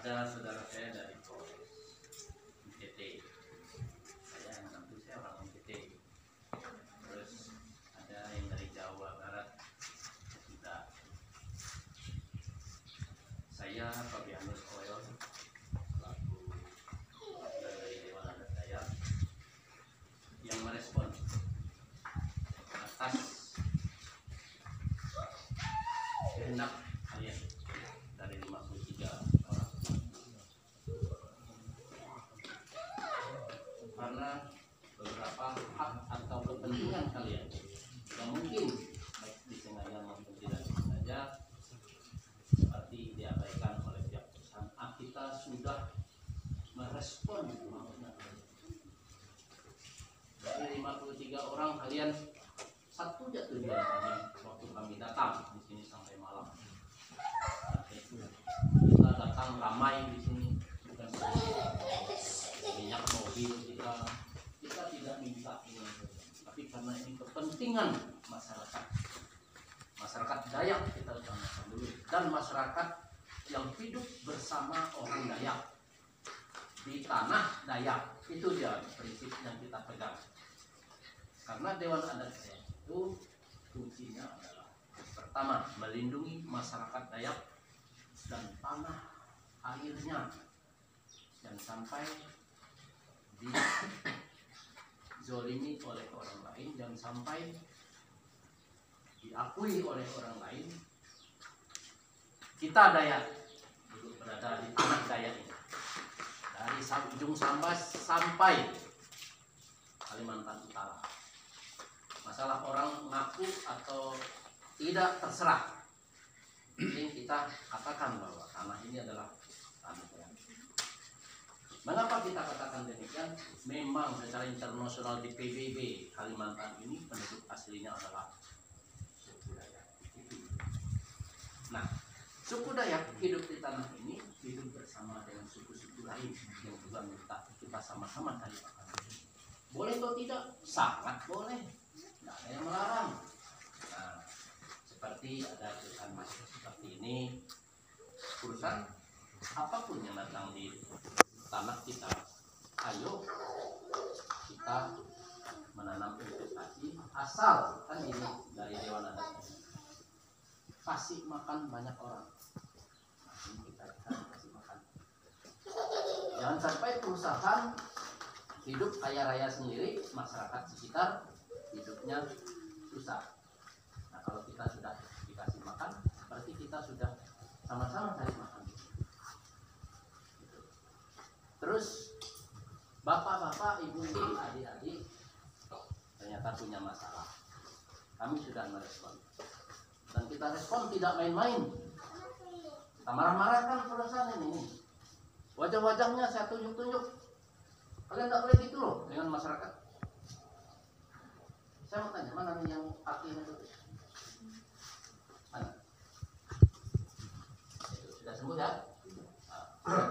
ada saudara saya dari NTT, saya orang NTT, terus ada yang dari Jawa Barat juga. Saya Fabianus Oil selaku dari Dewan Adat Dayak yang merespon atas kehendak kalian dari 53 orang, karena beberapa hak atau kepentingan kalian yang mungkin baik disengaja maupun tidak disengaja seperti diabaikan oleh pihak perusahaan. Kita sudah merespon maunya dari 53 orang kalian. Satu aja tujuan kami waktu kami datang di sini sampai malam. Kita datang ramai di sini, bukan minyak mobil kita tidak minta ini, tapi karena ini kepentingan masyarakat Dayak kita utamakan dulu, dan masyarakat yang hidup bersama orang Dayak di tanah Dayak. Itu dia prinsip yang kita pegang. Karena Dewan Adat Dayak itu fungsinya adalah pertama melindungi masyarakat Dayak dan tanah airnya, dan sampai dizolimi oleh orang lain, dan sampai diakui oleh orang lain. Kita Dayak dulu berada di tanah Dayak ini, dari ujung Sambas sampai Kalimantan Utara. Masalah orang ngaku atau tidak terserah, ini kita katakan bahwa tanah ini adalah tanah Dayak. Mengapa kita katakan demikian? Memang secara internasional di PBB Kalimantan ini penduduk aslinya adalah suku Dayak. Nah, suku Dayak hidup di tanah ini, hidup bersama dengan suku-suku lain yang juga minta kita sama-sama cari makan. Boleh atau tidak? Sangat boleh. Tidak ada yang melarang. Nah, seperti ada perusahaan masuk seperti ini, perusahaan apapun yang datang di tanah kita, ayo kita menanam investasi, asal kan ini dari Dewan Adat kasih makan banyak orang. Nah, ini kita kasih makan. Jangan sampai perusahaan hidup kaya raya sendiri, masyarakat sekitar hidupnya susah. Nah, kalau kita sudah dikasih makan, berarti kita sudah sama-sama cari makan. Terus bapak-bapak, ibu-ibu, adik-adik ternyata punya masalah. Kami sudah merespon, dan kita respon tidak main-main. Kita marah-marah kan perusahaan ini. Wajah-wajahnya saya tunjuk-tunjuk. Kalian nggak boleh gitu loh dengan masyarakat. Saya mau tanya, mana nih yang akhirnya itu? Mana? Sudah sembuh ya? Sudah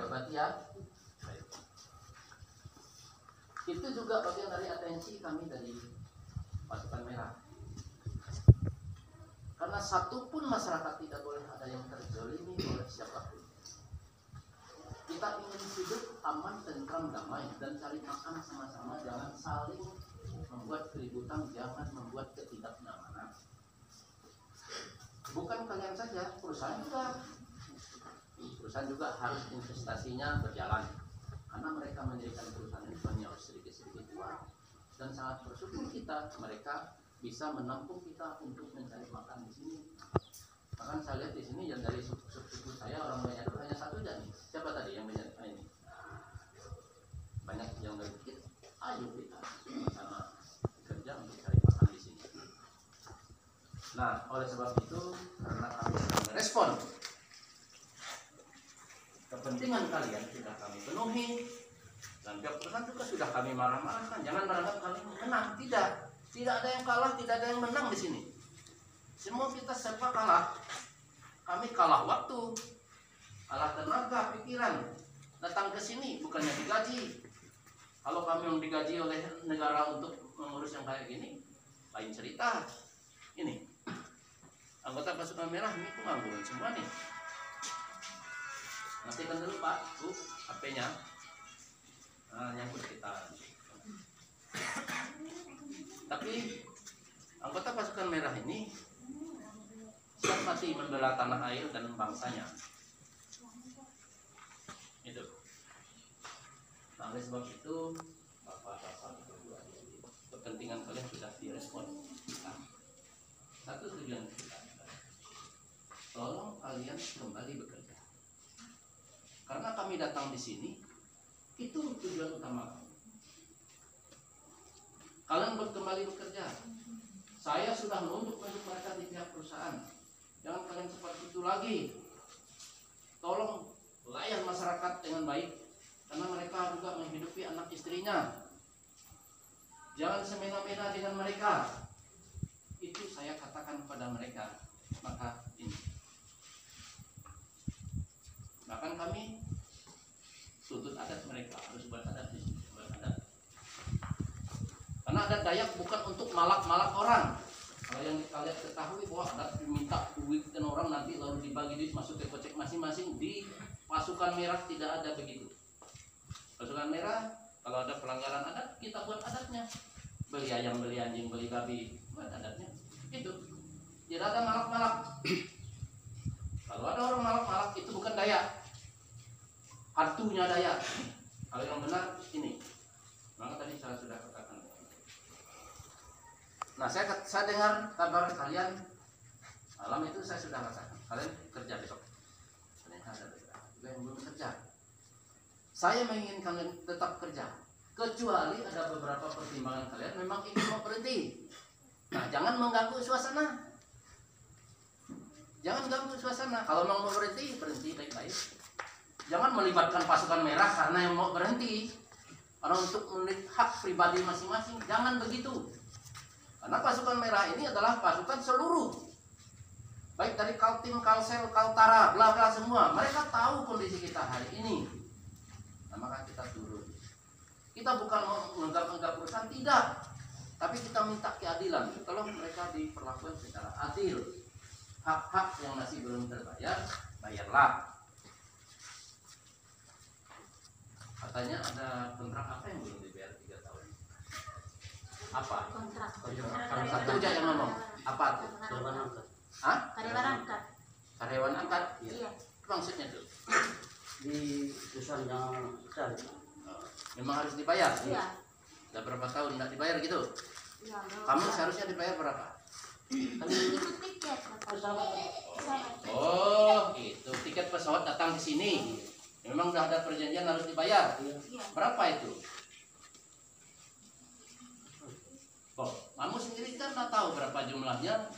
obati ya? Baik. Itu juga bagian dari atensi kami dari pasukan merah. Karena satupun masyarakat tidak boleh ada yang terzolimi oleh siapapun. Kita ingin hidup aman, tentram, damai, dan cari makan sama-sama. Jangan saling membuat keributan, jangan membuat ketidaknyamanan. Bukan kalian saja, perusahaan juga harus investasinya berjalan, karena mereka mendirikan perusahaan ini hanya sedikit-sedikit uang, dan sangat bersyukur kita mereka bisa menampung kita untuk mencari makan di sini. Bahkan saya lihat di sini yang dari suku saya orang banyak itu hanya satu aja nih. Siapa tadi yang banyak ini? Banyak yang berpikir, ayo kita sama kerja untuk cari makan di sini. Nah, oleh sebab itu, karena kami sudah merespon kepentingan kalian sudah kami penuhi, dan pihak perusahaan juga sudah kami marah-marahkan. Jangan beranggap kalian menang. Tidak ada yang kalah, tidak ada yang menang di sini. Semua kita serba kalah. Kami kalah waktu, kalah tenaga, pikiran. Datang ke sini bukannya digaji. Kalau kami yang digaji oleh negara untuk mengurus yang kayak gini, lain cerita. Ini anggota pasukan merah ini pengangguran semua nih. Matikan dulu Pak, Bu, HP-nya. Nah, nyangkut kita. Tapi anggota pasukan merah ini siap mati membela tanah air dan bangsanya. Itu. Nah, oleh sebab itu, Bapak-bapak, kepentingan kalian sudah direspon. Nah, satu tujuan kita, tolong kalian kembali bekerja. Karena kami datang di sini, itu tujuan utama kami. Kalian kembali bekerja. Saya sudah menunjuk mereka di pihak perusahaan. Jangan kalian seperti itu lagi. Tolong layan masyarakat dengan baik, karena mereka juga menghidupi anak istrinya. Jangan semena-mena dengan mereka. Itu saya katakan kepada mereka. Maka ini. Bahkan kami tuntut adat mereka harus beradat di sini, beradat. Karena adat Dayak bukan untuk malak-malak orang. Kalau yang kalian ketahui bahwa adat diminta duit dan orang nanti lalu dibagi duit masuk ke kocek masing-masing. Di pasukan merah tidak ada begitu. Pasukan merah kalau ada pelanggaran adat kita buat adatnya. Beli ayam, beli anjing, beli babi, buat adatnya. Itu tidak ada malak-malak. Kalau ada orang malak-malak itu bukan Dayak. Hantunya Dayak. Kalau yang benar ini. Maka tadi saya sudah katakan. Nah, saya dengar kabar kalian malam itu, saya sudah katakan kalian kerja besok. Ternyata ada juga yang belum kerja. Saya menginginkan kalian tetap kerja, kecuali ada beberapa pertimbangan kalian memang ingin mau berhenti. Nah, jangan mengganggu suasana. Jangan ganggu suasana. Kalau mau berhenti, berhenti baik-baik. Jangan melibatkan pasukan merah karena yang mau berhenti. Karena untuk menurut hak pribadi masing-masing, jangan begitu. Karena pasukan merah ini adalah pasukan seluruh. Baik dari Kaltim, Kalsel, Kaltara, bla bla semua. Mereka tahu kondisi kita hari ini. Nah, maka kita turun. Kita bukan mau menganggap perusahaan, tidak. Tapi kita minta keadilan. Tolong mereka diperlakukan secara adil. Hak-hak yang masih belum terbayar, bayarlah. Katanya ada kontrak apa yang belum dibayar 3 tahun? Apa? Kontrak. Satu aja yang ngomong. Apa tuh? Karyawan angkat. Hah? Karyawan angkat. Karyawan angkat? Iya. Maksudnya tuh? Di perusahaan yang besar. Memang harus dibayar? Iya. Udah berapa tahun nggak dibayar gitu? Iya. Kamu seharusnya dibayar berapa? Itu tiket Pesawat. Oh, itu tiket pesawat datang ke sini. Memang udah ada perjanjian harus dibayar. Iya. Berapa itu? Oh, kamu sendiri kan nggak tahu berapa jumlahnya.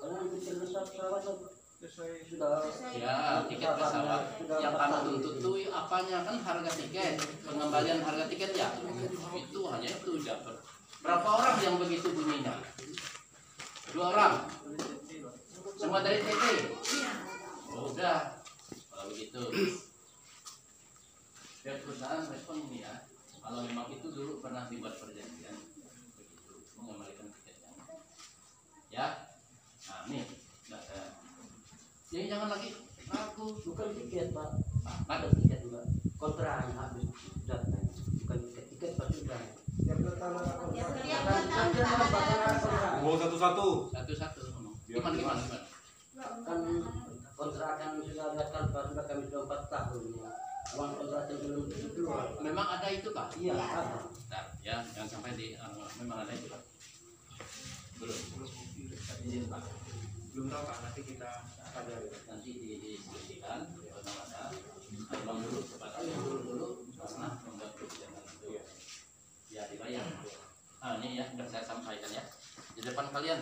Karena tiket pesawat sudah. Ya, tiket pesawat yang kamu tuntut tuh apanya, kan harga tiket, pengembalian harga tiket ya. Itu hanya itu dapat. Berapa orang yang begitu bunyinya? 2 orang. Semua dari TT. Oh, udah. Kalau begitu. Biar perusahaan respon ini ya. Kalau memang itu dulu pernah dibuat perjanjian begitu mengembalikan tiketnya. Ya. Nah, nih. Jadi jangan lagi ragu. Bukan tiket, Pak. Ada Tiket juga. Kontrak yang habis datang. Bukan tiket pasti sudah. Ngomong satu-satu. satu-satu. Gimana? Kan kontrak yang sudah datang sudah kami sudah 4 tahun. Uang kontrak yang belum keluar. Memang ada itu Pak? Iya, ada. Nah, ya jangan sampai memang ada itu Pak. Belum izin Pak. Belum tahu Pak, nanti kita pelajari. Nanti didiskusikan bagaimana. Abang dulu kepada dulu karena membuat kebijakan itu ya dibayar. Ah, ini ya sudah saya sampaikan ya di depan kalian.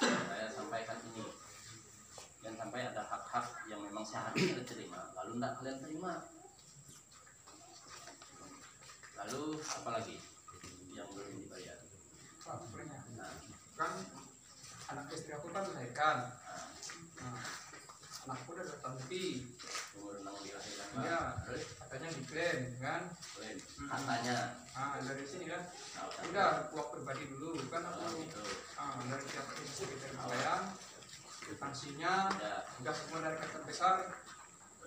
Saya sampaikan ini. Jangan sampai ada hak-hak yang memang seharusnya diterima, lalu tidak kalian terima. Lalu apa lagi yang belum dibayar? Nah, Kan anak istri aku kan melahirkan. Nah, anakku udah datang lebih. umur 6 dilahirkan Pak. Iya, Terus katanya diklaim kan. kalian katanya Ah, dari sini kan. nah, Udah kuak pribadi dulu kan oh, aku. gitu. Dari pihak istri kita kalian. Sanksinya Ya, udah semua dari kantor besar.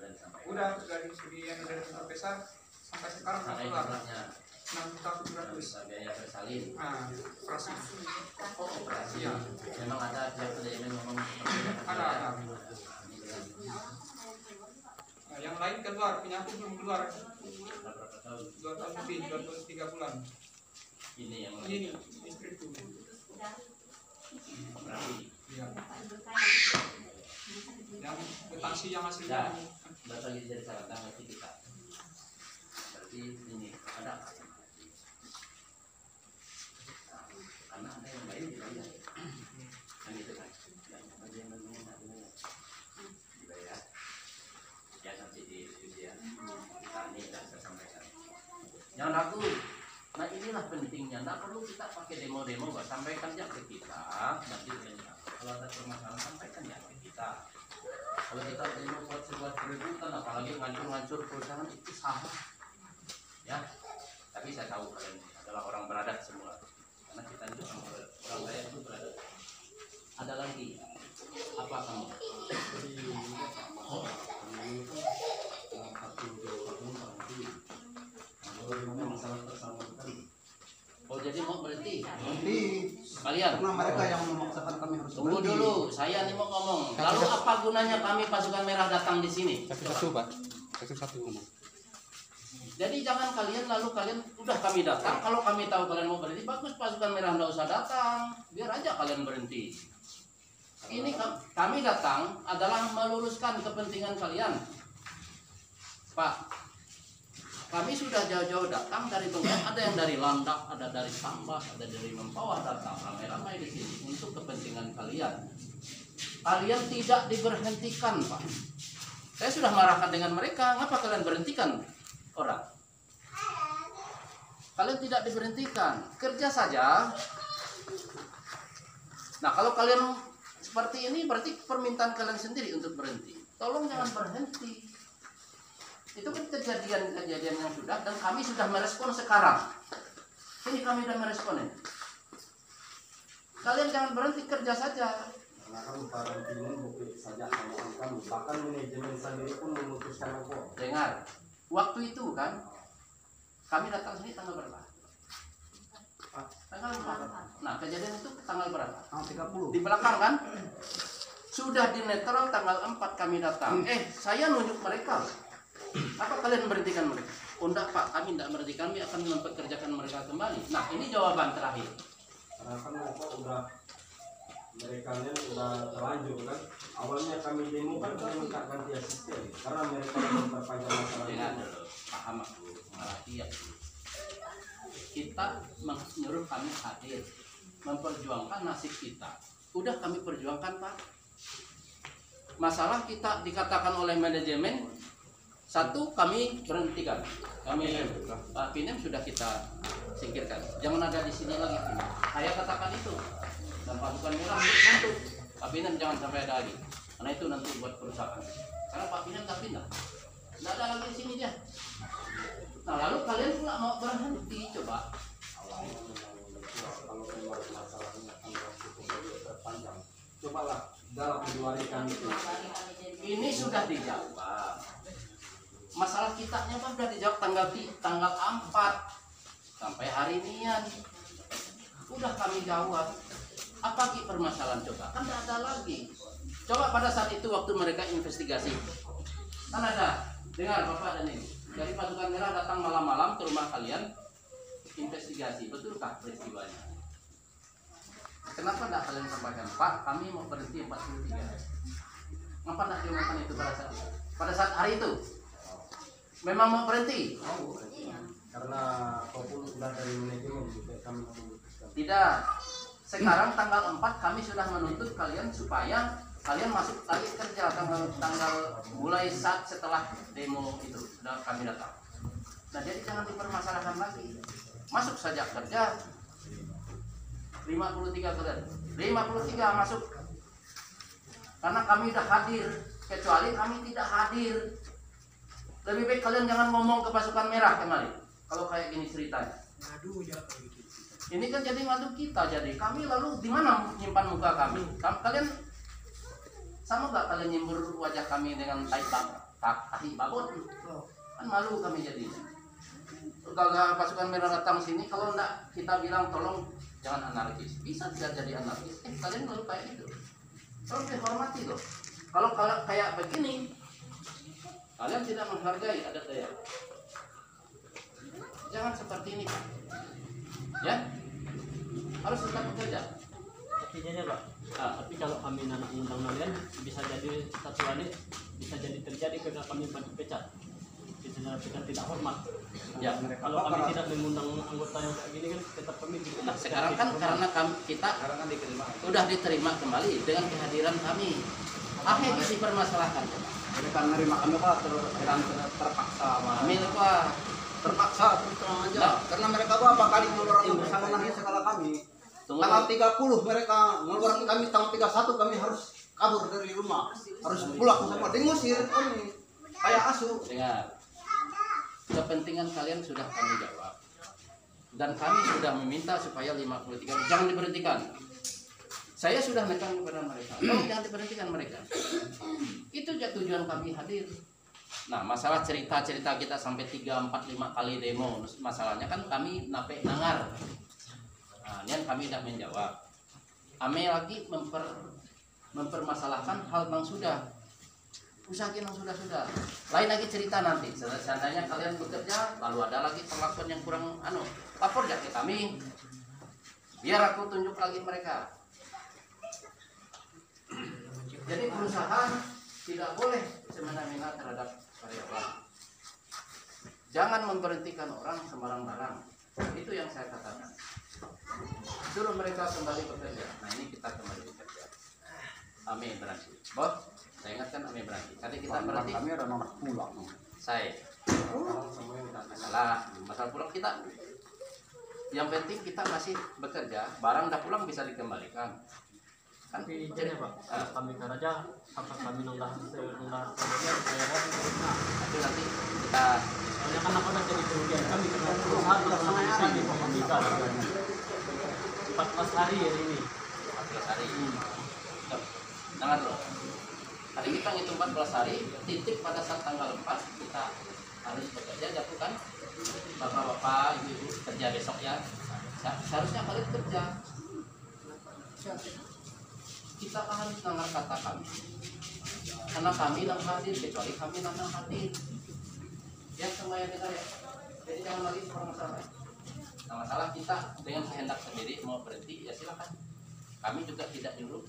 sudah disampaikan. Udah dari segi yang dari kantor besar sampai sekarang Sampai kelar jumlahnya 6.700. bisa biaya bersalin. Nah, operasi. Oh, operasi. Iya. Memang ada pihak manajemen ngomong seperti itu. Ada. Ini dengan Nah, yang lain keluar, punya aku belum keluar. berapa tahun? 2 tahun lebih, 2 tahun 3 bulan. Ini yang Ini istriku. operasi. Iya. Yang petangsi yang Ya, aslinya. Bapak lagi jadi salah tanggal kita. Berarti ini ada apa? Nah, karena ada yang lain dibayar. Kan gitu kan? Yang bagian dibayar. Ya nanti di diskusi ya. Kita ini sudah saya sampaikan. Jangan ragu. Nah inilah pentingnya. Nggak perlu kita pakai demo-demo. Nggak sampaikan aja ke kita. Nanti kalau ada permasalahan sampaikan ya ke kita. Kalau kita demo buat sebuah keributan, apalagi ngancur-ngancur perusahaan itu salah. Ya, tapi saya tahu kalian adalah orang beradat semua. Karena kita itu orang kaya itu beradat. Ada lagi apa kamu? Oh jadi mau berhenti? Nanti Kalian? karena mereka yang memaksakan kami harus Tunggu berhenti. dulu, saya nih mau ngomong. Lalu apa gunanya kami pasukan merah datang di sini? Satu Pak. Satu ngomong. Jadi jangan kalian lalu kalian udah kami datang. Kalau kami tahu kalian mau berhenti, bagus pasukan merah nggak usah datang. Biar aja kalian berhenti. Ini kami datang adalah meluruskan kepentingan kalian, Pak. Kami sudah jauh-jauh datang dari Bengkak, ada yang dari Landak, ada dari Sambas, ada dari Mempawah datang ramai-ramai di sini untuk kepentingan kalian. Kalian tidak diberhentikan, Pak. Saya sudah marahkan dengan mereka, ngapa kalian berhentikan orang? Kalian tidak diberhentikan, kerja saja. Nah, kalau kalian seperti ini berarti permintaan kalian sendiri untuk berhenti. Tolong jangan berhenti. Itu kan kejadian-kejadian yang sudah dan kami sudah merespon sekarang. Ini kami sudah merespon ini. Kalian jangan berhenti, kerja saja. Karena kan para pimpinan bukan saja omongan kami, bahkan manajemen sendiri pun memutuskan apa. Dengar, waktu itu kan kami datang sini tanggal berapa? Tanggal 4. Nah, kejadian itu tanggal berapa? Tanggal 30. Di belakang kan? Sudah di netral tanggal 4 kami datang. Saya nunjuk mereka. Apa kalian berhentikan mereka? Oh enggak Pak, kami tidak berhentikan, kami akan mempekerjakan mereka kembali. Nah, ini jawaban terakhir. Karena kan apa udah mereka udah terlanjur kan. Awalnya kami demo kan kami minta ganti asisten karena mereka memperpanjang masalah. Dengar dulu, paham aku, mengerti ya. Kita menyuruh kami hadir, memperjuangkan nasib kita. Udah kami perjuangkan Pak. Masalah kita dikatakan oleh manajemen, satu kami berhentikan, kami Pak Pinem sudah kita singkirkan. Jangan ada di sini lagi. Saya katakan itu dan pasukan merah untuk Pak Pinem jangan sampai ada lagi. Karena itu nanti buat kerusakan. Karena Pak Pinem tak pindah, tidak ada lagi di sini dia. Nah lalu kalian pula mau berhenti coba. Kalau keluar masalahnya tanggal terpanjang, cobalah dalam 2 hari kami itu. Ini sudah dijawab. Masalah kitanya Pak sudah dijawab tanggal 4 sampai hari ini ya. Udah kami jawab. Apa ki permasalahan coba? Kan tidak ada lagi. Coba pada saat itu waktu mereka investigasi. Kan ada. Dengar Bapak dan Ibu. Dari pasukan merah datang malam-malam ke rumah kalian investigasi. Betulkah peristiwanya? Kenapa tidak kalian sampaikan? Pak, kami mau berhenti 43. Ngapa tidak diumumkan itu pada saat itu? Pada saat hari itu? Memang mau berhenti? Karena apapun sudah dari manajemen juga kami memutuskan. Tidak. Sekarang tanggal 4 kami sudah menuntut kalian supaya kalian masuk lagi kerja tanggal mulai saat setelah demo itu sudah kami datang. Nah jadi jangan dipermasalahkan lagi. Masuk saja kerja. 53 kalian. 53 masuk. Karena kami sudah hadir. Kecuali kami tidak hadir. Lebih baik kalian jangan ngomong ke pasukan merah kembali. Kalau kayak gini ceritanya. Ini kan jadi ngadu kita, jadi kami lalu di mana menyimpan muka kami? Kalian sama gak kalian nyembur wajah kami dengan tai tahi babon. Kan malu kami jadinya. Kalau pasukan merah datang sini, kalau enggak kita bilang tolong jangan anarkis, bisa tidak jadi anarkis. Kalian baru kayak gitu. Tolong dihormati loh. Kalau kayak begini, kalian tidak menghargai adat Dayak. Jangan seperti ini, Pak. Ya, harus tetap bekerja. Tapi jadi Pak, tapi kalau kami anak undang kalian bisa jadi satu hari bisa jadi terjadi karena kami dipecat. Bisa tidak hormat. Ya, Kalau kami tidak mengundang anggota yang kayak gini kan tetap kami nah, sekarang kan karena kita sudah diterima kembali dengan kehadiran kami. Apa yang dipermasalahkan? Mereka menerima kami Pak terpaksa. Kami Pak Terpaksa terus terang aja. Karena mereka berapa kali mengeluarkan pesangonannya segala kami. Tanggal 30 mereka mengeluarkan kami, tanggal 31 kami harus kabur dari rumah. Harus pulang semua. Diusir kami. Kayak asuh. dengar. Kepentingan kalian sudah kami jawab. Dan kami sudah meminta supaya 53 jangan diberhentikan. Saya sudah menekan kepada mereka. Tolong jangan diberhentikan mereka. Itu tujuan kami hadir. Nah, masalah cerita-cerita kita sampai 3, 4, 5 kali demo, masalahnya kan kami nape nangar. Nah, ini yang kami tidak menjawab. Ame lagi mempermasalahkan hal yang sudah. Usahakan yang sudah. Lain lagi cerita nanti. Seandainya kalian bekerja, lalu ada lagi perlakuan yang kurang lapor ya ke kami. Biar aku tunjuk lagi mereka. Jadi perusahaan tidak boleh semena-mena terhadap karyawan. Jangan memberhentikan orang sembarang-barang. Itu yang saya katakan. Suruh mereka kembali bekerja. Nah, ini kita kembali bekerja. Amin berarti. Bos, saya ingatkan Amin berarti. Tadi kita berarti Kami ada anak pulang. saya. Masalah pulang kita. Yang penting kita masih bekerja. Barang udah pulang bisa dikembalikan. tapi jadi Pak, kalau kami kerja apakah kami nongdah kemudian saya Itu nanti kita soalnya kan apa jadi kerugian kami karena perusahaan melaksanakan di Pemika 14 hari ya ini 14 hari. Jangan dulu. Hari kita ngitung 14 hari, titik pada saat tanggal 4 kita harus bekerja, jatuhkan bapak-bapak, ibu-ibu kerja besok ya. Seharusnya kalian kerja. Kita harus dengar kata kami. Karena kami yang hadir, kecuali kami yang hadir. Ya sama ya dengar ya. Jadi jangan lagi permasalahan. Nah, masalah kita dengan kehendak sendiri mau berhenti ya silakan. Kami juga tidak nyuruh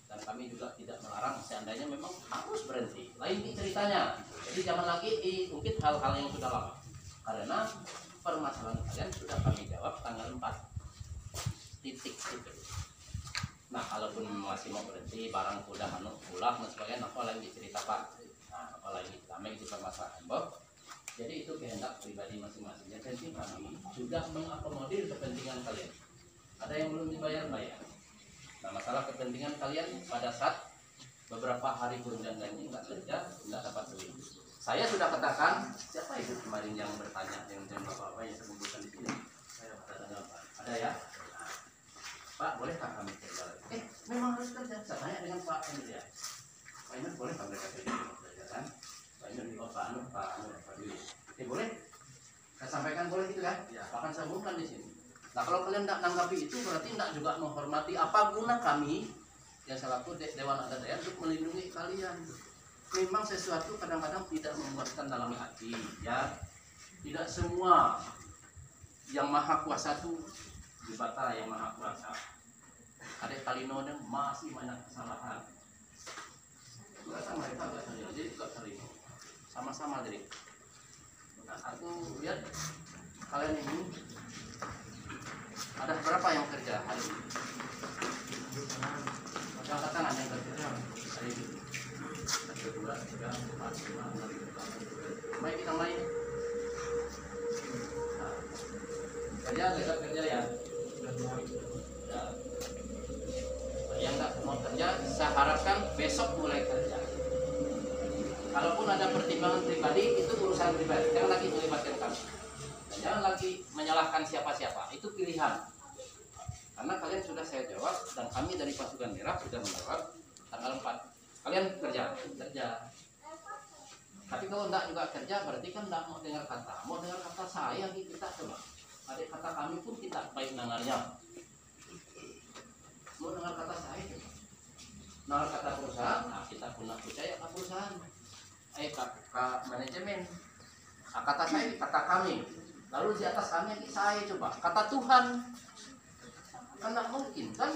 dan kami juga tidak melarang seandainya memang harus berhenti. Lain ceritanya. Jadi jangan lagi diungkit hal-hal yang sudah lama. Karena permasalahan kalian sudah kami jawab tanggal 4. Titik itu. Nah, kalaupun masih mau berhenti, barang udah pulang dan sebagainya, apa lagi cerita Pak? Nah, apa lagi kami itu permasalahan, Bob. Jadi itu kehendak pribadi masing-masing. Yang penting kami sudah mengakomodir kepentingan kalian. Ada yang belum dibayar-bayar. Nah, masalah kepentingan kalian pada saat beberapa hari bulan gaji nggak kerja, nggak dapat duit. Saya sudah katakan, siapa itu kemarin yang bertanya dengan bapak-bapak yang saya kumpulkan di sini? Saya katakan apa? Ada ya? Pak, bolehkah kami kerja lagi? Memang harus kerja. Saya tanya dengan Pak Emir ya. Pak Emir, bolehkah mereka kerja kan? Pak Emir, Pak Dwi. Boleh? Saya sampaikan boleh gitu kan? Ya. Bahkan saya umumkan di sini. Nah, kalau kalian tidak menanggapi itu berarti tidak juga menghormati apa guna kami yang selaku Dewan Adat Dayak untuk melindungi kalian. Memang sesuatu kadang-kadang tidak memuaskan dalam hati, ya. Tidak semua yang maha kuasa itu dibantah yang maha kuasa. Ada kalino yang masih banyak kesalahan. Mereka nggak terima, jadi nggak terima. Sama-sama jadi. Nah, aku lihat kalian ini ada berapa yang kerja hari ini? Katakan ada yang kerja hari ini. 1, 2, 3, 4, 5, 6, 7, 8. Baik kita mulai. Nah, kerja ya. Yang nggak mau kerja, saya harapkan besok mulai kerja. Kalaupun ada pertimbangan pribadi, itu urusan pribadi. Jangan lagi melibatkan kami. Dan jangan lagi menyalahkan siapa-siapa. Itu pilihan. Karena kalian sudah saya jawab, dan kami dari Pasukan Merah sudah menjawab tanggal 4. Kalian kerja. Tapi kalau enggak juga kerja berarti kan enggak mau dengar kata. Mau dengar kata saya kita coba. Ada kata kami pun kita baik dengarnya. Mau dengar kata saya coba. Dengar kata perusahaan, nah kita pun nak percaya ke perusahaan. Ke manajemen. Nah, kata saya, kata kami. Lalu di atas kami saya coba. Kata Tuhan. Kan enggak mungkin kan?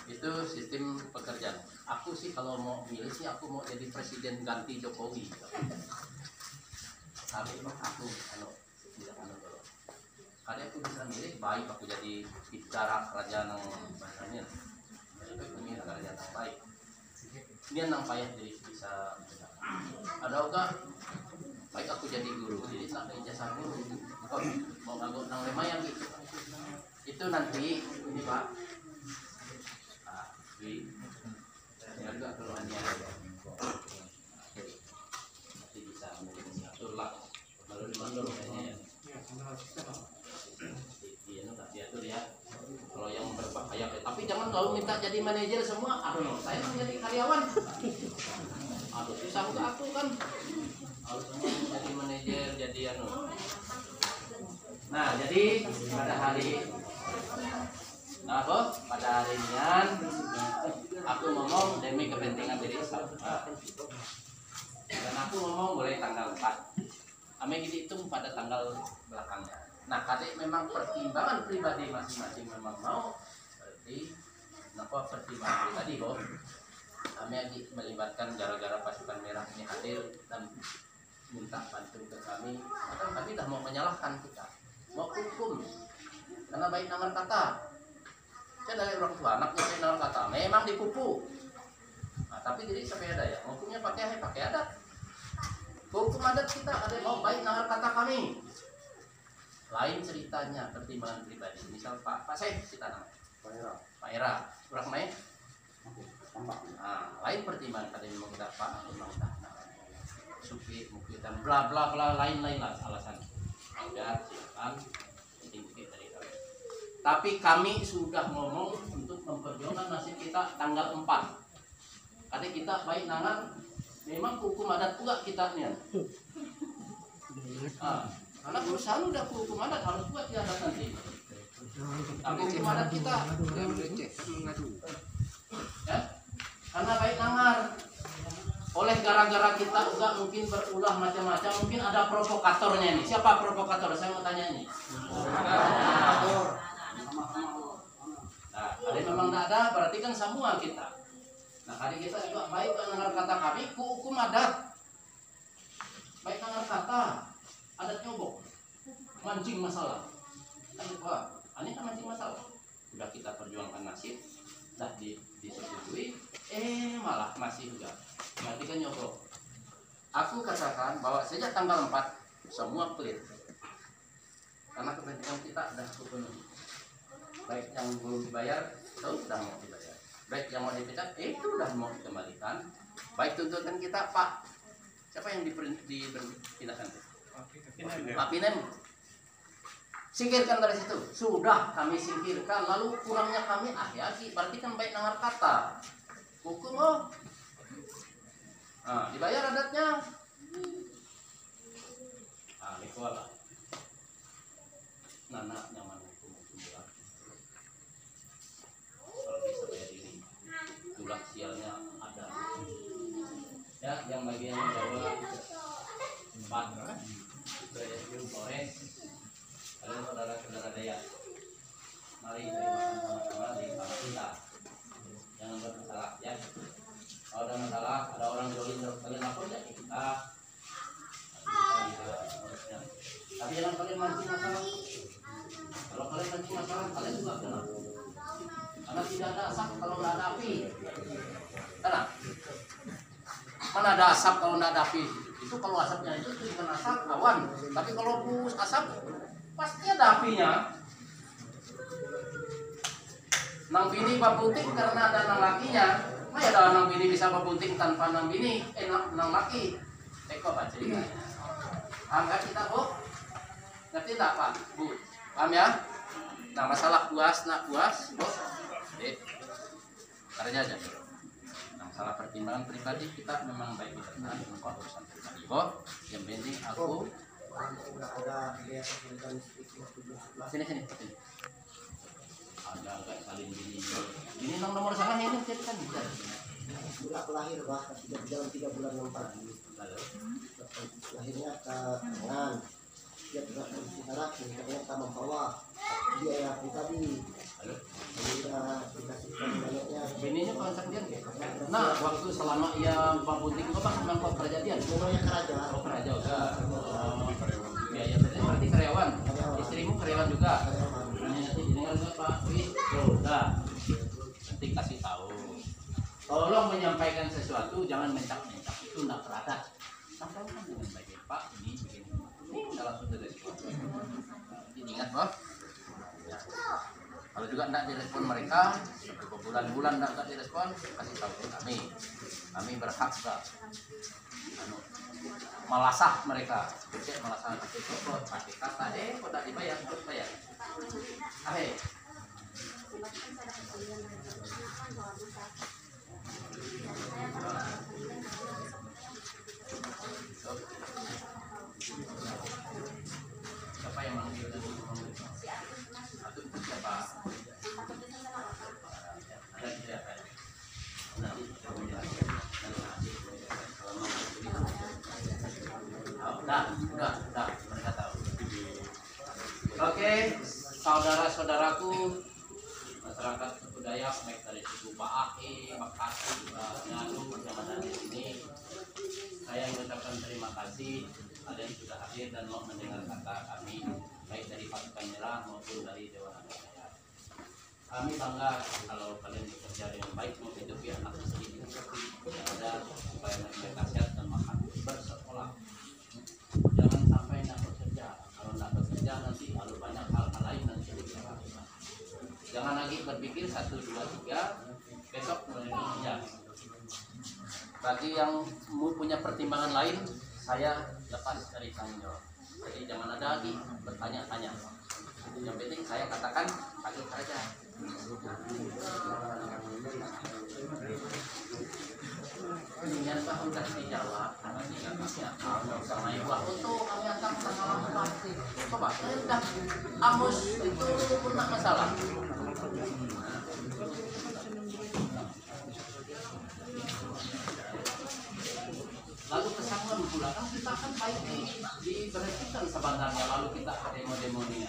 Itu sistem pekerjaan. Aku sih kalau mau milih sih aku mau jadi presiden ganti Jokowi. Tapi aku tidak dulu. Karena aku bisa milih baik aku jadi bicara kerajaan yang bahasanya. Jadi ini kerajaan yang baik. Ini yang payah jadi bisa. Ada enggak? Baik aku jadi guru. Jadi nak ijazah guru. Mau ngagok nang lumayan gitu. Itu nanti ini Pak. Ya juga keluhannya nanti bisa mengatur lah lalu dimandor kayaknya ya iya nggak diatur ya kalau yang berbahaya tapi jangan kalau minta jadi manajer semua saya mau jadi karyawan susah untuk aku kan harus semua jadi manajer jadi nah jadi pada hari pada hari ini aku ngomong demi kepentingan diri saya dan aku ngomong mulai tanggal 4 ame gitu hitung pada tanggal belakangnya. Nah kadek memang pertimbangan pribadi masing-masing memang mau berarti kenapa pertimbangan pribadi kok ame lagi melibatkan gara-gara pasukan merah ini hadir dan minta bantu ke kami maka kami dah mau menyalahkan kita mau hukum karena baik nangan kata saya dari orang tua anaknya saya dalam kata memang dipupu nah, tapi jadi sampai ada ya hukumnya pakai adat hukum adat kita ada mau baik nangar kata kami lain ceritanya pertimbangan pribadi misal Pak saya kita namanya Pak Era kurang main nah, lain pertimbangan tadi mau kita Pak memang dah suki mungkin dan bla bla bla lain lah alasan udah silakan bukti dari kami. Tapi kami sudah ngomong untuk memperjuangkan nasib kita tanggal 4. Karena kita baik nangan memang hukum adat pula kita nih. Karena perusahaan udah hukum adat harus buat di adat nanti. Tapi hukum adat kita ya, karena baik nangar oleh gara-gara kita enggak mungkin berulah macam-macam mungkin ada provokatornya nih. Siapa provokator? Saya mau tanya ini. Nah, kalau memang tidak ada, berarti kan semua kita. Nah, hari kita juga baik dengar kata kami, hukum adat. Baik dengar kata, adat nyobok, mancing masalah. Wah, ini kan mancing masalah. Sudah kita perjuangkan nasib, dah disetujui, malah masih juga. Berarti kan nyobok. Aku katakan bahwa sejak tanggal 4 semua clear. Karena kepentingan kita sudah terpenuhi. Baik yang belum dibayar itu sudah mau dibayar, baik yang mau dipecat itu sudah mau dikembalikan, baik tuntutan kita Pak siapa yang dipindahkan Pak Pinem singkirkan dari situ sudah kami singkirkan lalu kurangnya kami ahli berarti kan baik dengar kata hukum dibayar adatnya likuala nana nyaman tulah sialnya ada ya yang bagian Jawa 4 Polres kalian saudara-saudara Dayak mari kita makan sama-sama di kamar kita jangan bermasalah ya kalau ada masalah ada orang join kalian lapor ya kita tapi jangan kalian mancing masalah kalau kalian mancing masalah kalian juga kena karena tidak ada asap kalau tidak ada api. Karena mana ada asap kalau tidak ada api? Itu kalau asapnya itu bukan asap awan. Tapi kalau bus asap pasti ada apinya. Nang bini bapunting karena ada nang lakinya. Maya ada nang bini bisa bapunting tanpa nang bini, nang laki. Teko Pak ceritanya. Paham kan kita Bu? Ngerti enggak Pak? Bu? Paham ya? Nah masalah puas, nak puas, Bu? Caranya aja. Nah, masalah pertimbangan pribadi kita memang baik bicara tentang urusan pribadi. Bu, yang penting aku sini. Agak saling gini. Ini nomor sana ini cerita bisa. Budak lahir bah, dalam 3 bulan 4 lahirnya ke tangan, dia tidak berbicara, ternyata membawa dia yang pribadi. Dikasihkan banyaknya. Bininya kontak dia. Nah, waktu selama ia Pak Bunting itu Pak memang kok kerja dia. Semuanya keraja. Oh kerja juga. Biaya berarti karyawan. Istrimu karyawan juga. Nanti dengar nggak Pak? Udah. Nanti kasih tahu. Tolong menyampaikan sesuatu, jangan mencak-mencak itu nak teradat. Sampaikan dengan baik Pak. Ini begini. Ini langsung direspon. Ingat Pak. Ya. Kalau juga tidak direspon mereka, berbulan-bulan tidak direspon, kasih tahu ke kami. Kami berhak juga melasah mereka. Cek melasah pakai kok, pakai kata kok tak dibayar, harus bayar. Ahe. Siapa yang manggil tadi? Atau itu siapa? Ada di siapa? Nanti kita menjelaskan. Udah, mereka tahu. Oke, saudara-saudaraku, masyarakat suku Dayak, baik dari suku Baake, Makasih, Ngadu, yang ada di sini. Saya mengucapkan terima kasih kalian sudah hadir dan mau mendengar kata kami, baik dari pasukan merah maupun dari Dewan Adat. Kami bangga kalau kalian bekerja dengan baik menghidupi anak sendiri yang ada supaya mereka sehat dan makan bersekolah. Jangan sampai nak bekerja. Kalau nak bekerja nanti lalu banyak hal-hal lain nanti kita lakukan. Jangan lagi berpikir 1, 2, 3 besok mulai bekerja. Bagi yang punya pertimbangan lain, saya lepas dari tanggung jawab. Jadi jangan ada lagi bertanya-tanya. Yang penting saya katakan pakai saja. Dengan Pak sudah dijawab, karena tidak kami akal sama ibu aku tuh kami akan masalah pasti. Coba saya sudah amus itu pun tak masalah. Lalu kesalahan pula kan kita akan baik diberhentikan sebenarnya lalu kita demo ini.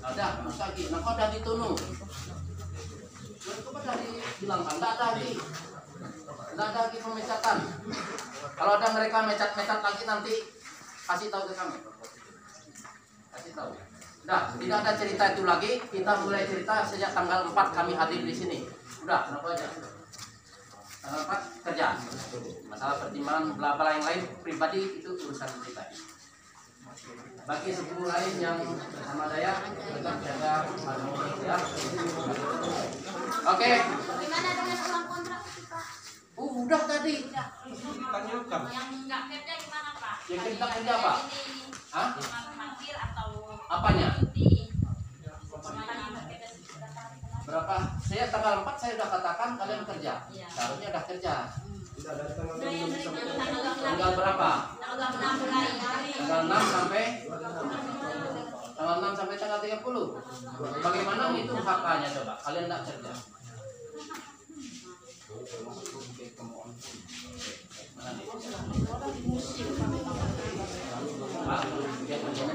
Ada masa lagi, nah kau dah ditunuh. Kau dah dihilangkan, tidak ada lagi pemecatan. Kalau ada mereka mecat lagi nanti kasih tahu ke kami. Kasih tahu. Nah, tidak ada cerita itu lagi. Kita mulai cerita sejak tanggal 4 kami hadir di sini. Udah, kenapa aja? Tanggal 4 kerja. Masalah pertimbangan bla-bla yang lain pribadi itu urusan pribadi. Bagi suku lain yang bersama Dayak tetap jaga harmoni ya. Oke. Gimana dengan uang kontrak itu Pak? Udah tadi. Ditanyakan. Yang nggak kerja gimana Pak? Yang kerja kerja apa? Hah? Manggil atau Apanya? cuti? Berapa? Saya tanggal 4 saya sudah katakan kalian kerja. Iya. Seharusnya sudah kerja. Sudah dari tanggal Udah yang dari Tanggal berapa? tanggal 6 mulai. Tanggal 6 sampai tanggal 30. Bagaimana itu haknya coba? Kalian tidak kerja. Mana nih? Pak, lihat begini.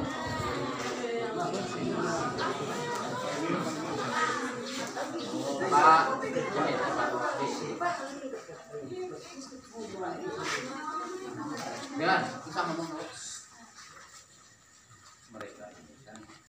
Pak, ini Pak. Biar kita ngomong.